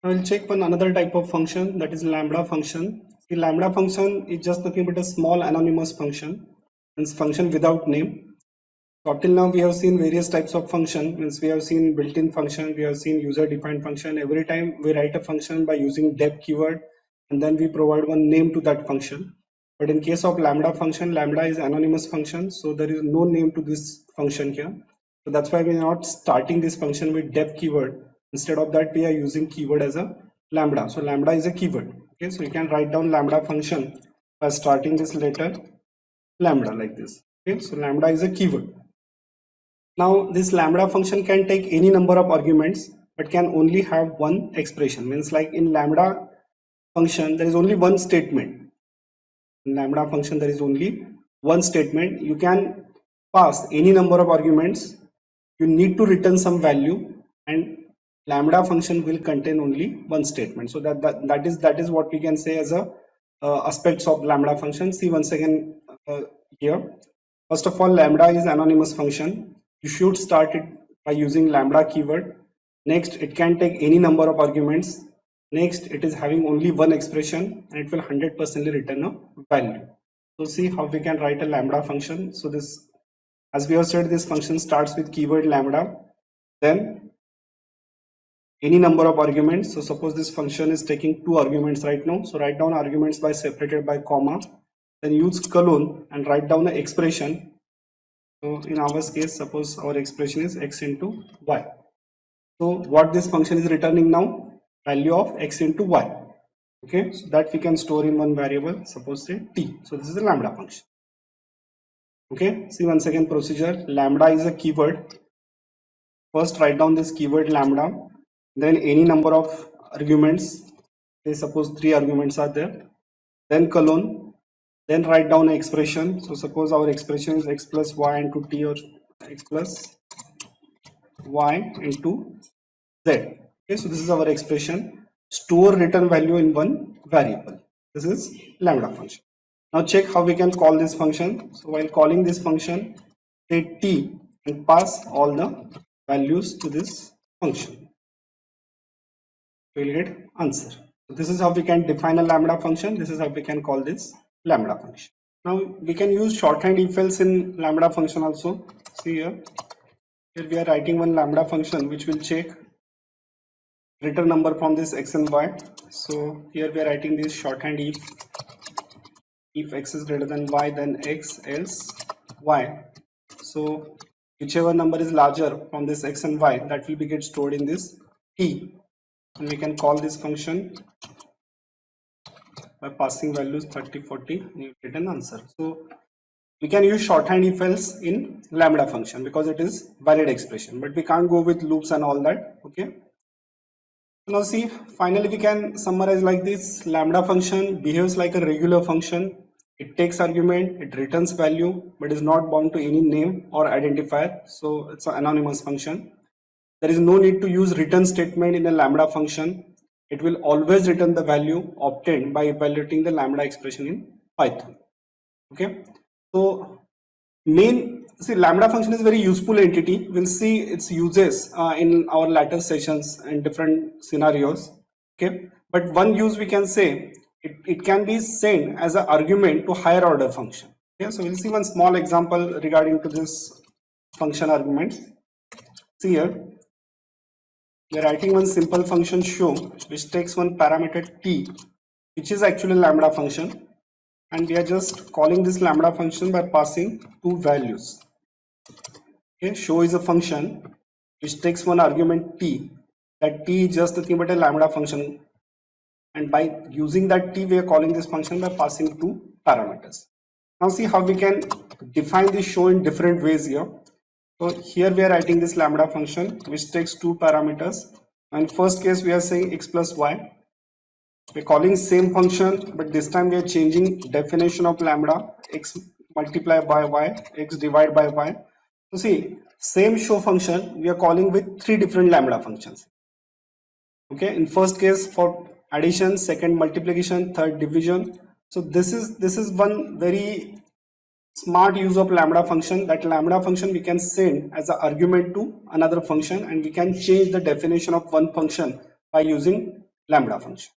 I will check one another type of function, that is lambda function. The lambda function is just nothing but a small anonymous function, means function without name. So up till now we have seen various types of function, means we have seen built-in function, we have seen user-defined function. Every time we write a function by using def keyword and then we provide one name to that function. But in case of lambda function, lambda is anonymous function, so there is no name to this function here. So that's why we are not starting this function with def keyword. Instead of that, we are using keyword as a lambda. So lambda is a keyword. Okay, so you can write down lambda function by starting this letter lambda like this. Okay, so lambda is a keyword. Now this lambda function can take any number of arguments but can only have one expression. Means like in lambda function there is only one statement. In lambda function there is only one statement. You can pass any number of arguments. You need to return some value, and lambda function will contain only one statement. So that is what we can say as a aspects of lambda function. See once again here. First of all, lambda is anonymous function. You should start it by using lambda keyword. Next, it can take any number of arguments. Next, it is having only one expression and it will 100% return a value. So see how we can write a lambda function. So this, as we have said, this function starts with keyword lambda, then any number of arguments. So suppose this function is taking 2 arguments right now. So write down arguments by separated by comma, then use colon and write down the expression. So in our case, suppose our expression is x into y. So what this function is returning now? Value of x into y. Okay, so that we can store in one variable, suppose say t. So this is a lambda function. Okay, see once again procedure. Lambda is a keyword. First write down this keyword lambda, then any number of arguments. Say suppose 3 arguments are there, then colon, then write down an expression. So suppose our expression is x plus y into t, or x plus y into z. Okay, so this is our expression. Store return value in one variable. This is lambda function. Now check how we can call this function. So while calling this function, say t and pass all the values to this function. We will get answer. So this is how we can define a lambda function. This is how we can call this lambda function. Now we can use shorthand if else in lambda function also. See here. Here we are writing one lambda function which will check return number from this x and y. So here we are writing this shorthand if x is greater than y, then x, else y. So whichever number is larger from this x and y, that will be get stored in this t, and we can call this function by passing values 30, 40, and you get an answer. So we can use shorthand if else in lambda function because it is valid expression, but we can't go with loops and all that. Okay. Now see, finally we can summarize like this. Lambda function behaves like a regular function. It takes argument, it returns value, but is not bound to any name or identifier. So it's an anonymous function. There is no need to use return statement in a lambda function. It will always return the value obtained by evaluating the lambda expression in Python. Okay. So lambda function is a very useful entity. We'll see its uses in our later sessions in different scenarios. Okay, but one use we can say it can be sent as an argument to higher order function. Okay, so we'll see one small example regarding to this function arguments. See here, we are writing one simple function show which takes one parameter t, which is actually lambda function, and we are just calling this lambda function by passing 2 values. Okay, show is a function which takes one argument t. That t is just nothing but a lambda function, and by using that t we are calling this function by passing 2 parameters. Now see how we can define this show in different ways here. So here we are writing this lambda function which takes 2 parameters, and first case we are saying x plus y. We are calling same function, but this time we are changing definition of lambda, x multiplied by y, x divided by y. So see, same show function we are calling with 3 different lambda functions. Okay, in first case for addition, second multiplication, third division. So this is one very smart use of lambda function. That lambda function we can send as an argument to another function, and we can change the definition of one function by using lambda function.